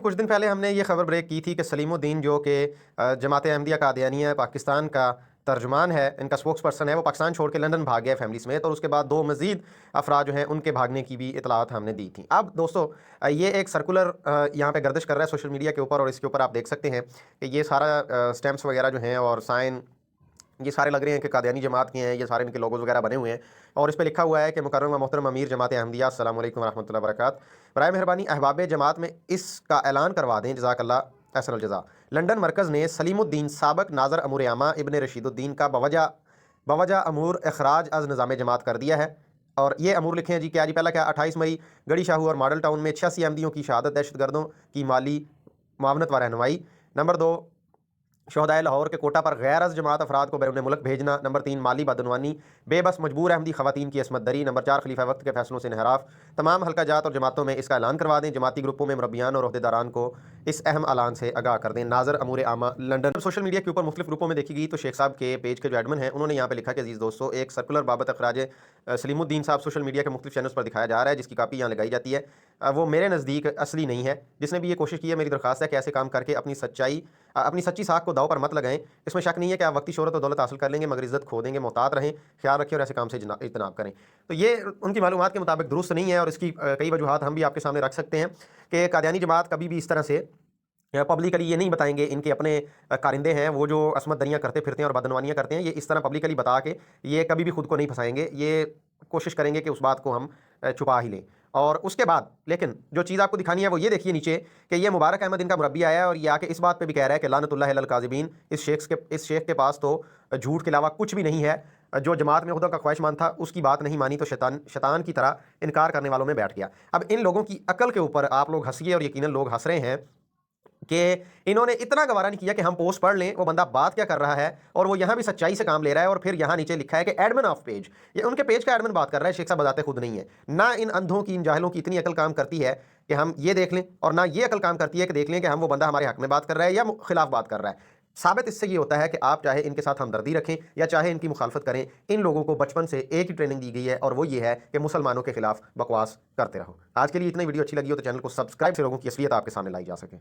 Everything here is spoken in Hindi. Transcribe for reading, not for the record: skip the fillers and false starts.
कुछ दिन पहले हमने ये खबर ब्रेक की थी कि सलीमुद्दीन जो कि जमात अहमदिया कादियानिया पाकिस्तान का तर्जुमान है, इनका स्पोक्स पर्सन है, वो पाकिस्तान छोड़ के लंदन भाग गया फैमिली समेत और उसके बाद 2 मज़ीद अफराद जो हैं उनके भागने की भी इतलात हमने दी थी। अब दोस्तों ये एक सर्कुलर यहाँ पे गर्दिश कर रहा है सोशल मीडिया के ऊपर और इसके ऊपर आप देख सकते हैं कि ये सारा स्टैम्प्स वगैरह जो हैं और साइन ये सारे लग रहे हैं कि कादियानी जमात के हैं, ये सारे इनके लोगोज़ वगैरह बने हुए हैं और इस पे लिखा हुआ है कि मुकर्रम व मोहतरम अमीर जमात अहमदिया अस्सलाम वालेकुम रहमतुल्लाहि व बरकातहू। बराए मेहरबानी अहबाब जमात में इसका ऐलान करवा दें, जज़ाकल्लाह अहसनुल जज़ा। लंदन मरकज़ ने सलीमुद्दीन साबक नाज़र अमूर आमा इब्न रशीदुद्दीन का बवजह अमूर अखराज अज़ निज़ाम जमात कर दिया है। और ये अमूर लिखे हैं जी, क्या जी, पहला क्या, 28 मई गढ़ी शाहू और मॉडल टाउन में 86 अहमदियों की शहादत, दहशतगर्दों की माली मुआवनत व रहनुमाई। नंबर 2, शहदाए लाहौर के कोटा पर गैर अज़ जमात अफराद को बैरून मुल्क भेजना। नंबर 3, माली बदनवानी, बेबस मजबूर अहमदी ख़वातीन की असमत दरी। नंबर 4, खलीफा वक्त के फैसलों से इनहराफ। तमाम हल्का जात और जमातों में इसका ऐलान करवा दें, जमाती ग्रुपों में मुरब्बियान और अहदेदारान को इस अहम ऐलान से आगाह कर दें। नाज़र अमूर आमा, लंदन। सोशल मीडिया के ऊपर मुख्तलिफ ग्रुपों में देखी गई तो शेख साहब के पेज के जो एडमिन हैं उन्होंने यहाँ पे लिखा कि अजीज़ दोस्तों, एक सर्कुलर बाबत अखराज सलीमुद्दीन साहब सोशल मीडिया के मुख्तलिफ चैनल्स पर दिखाया जा रहा है, जिसकी कापी यहाँ लगाई जाती है। वो मेरे नज़दीक असली नहीं है। जिसने भी ये कोशिश की है, मेरी दरख्वास्त है कि ऐसे काम करके अपनी सच्ची साख को दाव पर मत लगाएं। इसमें शक नहीं है कि आप वक्ती शोहरत और दौलत हासिल कर लेंगे मगर इज़्ज़त खो देंगे। मोहतात रहें, ख्याल रखें और ऐसे काम से इज्तनाब करें। तो ये उनकी मालूमात के मुताबिक दुरुस्त नहीं है और इसकी कई वजूहात हम भी आपके सामने रख सकते हैं कि कादियानी जमात कभी भी इस तरह से पब्लिकली ये नहीं बताएंगे। इनके अपने कारिंदे हैं, वो जो असमत दरियाँ करते फिरते हैं और बदनवानियाँ करते हैं, ये इस तरह पब्लिकली बता के ये कभी भी खुद को नहीं फंसाएंगे। ये कोशिश करेंगे कि उस बात को हम छुपा ही लें। और उसके बाद लेकिन जो चीज़ आपको दिखानी है वो ये देखिए नीचे कि ये मुबारक अहमद इनका मुरब्बी आया है और ये आके इस बात पे भी कह रहा है कि लानतुल्लाह अलल काज़िबीन, इस शेख के पास तो झूठ के अलावा कुछ भी नहीं है। जो जमात में खुदा का ख्वाहिशमंद था उसकी बात नहीं मानी तो शैतान की तरह इनकार करने वालों में बैठ गया। अब इन लोगों की अकल के ऊपर आप लोग हंसिए और यकीनन लोग हंस रहे हैं कि इन्होंने इतना गवारा नहीं किया कि हम पोस्ट पढ़ लें वो बंदा बात क्या कर रहा है और वो यहाँ भी सच्चाई से काम ले रहा है। और फिर यहाँ नीचे लिखा है कि एडमिन ऑफ पेज, ये उनके पेज का एडमिन बात कर रहा है, शेख साहब बताते खुद नहीं है। ना इन अंधों की, इन जाहिलों की इतनी अकल काम करती है कि हम ये देख लें और ना ये अकल काम करती है कि देख लें कि हम वो बंदा हमारे हक में बात कर रहा है या खिलाफ बात कर रहा है। साबित इससे ये होता है कि आप चाहे इनके साथ हमदर्दी रखें या चाहे इनकी मुखालफत करें, इन लोगों को बचपन से एक ही ट्रेनिंग दी गई है और वो ये है कि मुसलमानों के खिलाफ बकवास करते रहो। आज के लिए इतनी वीडियो अच्छी लगी हो तो चैनल को सब्सक्राइब से लोगों की असलियत आपके सामने लाई जा सके।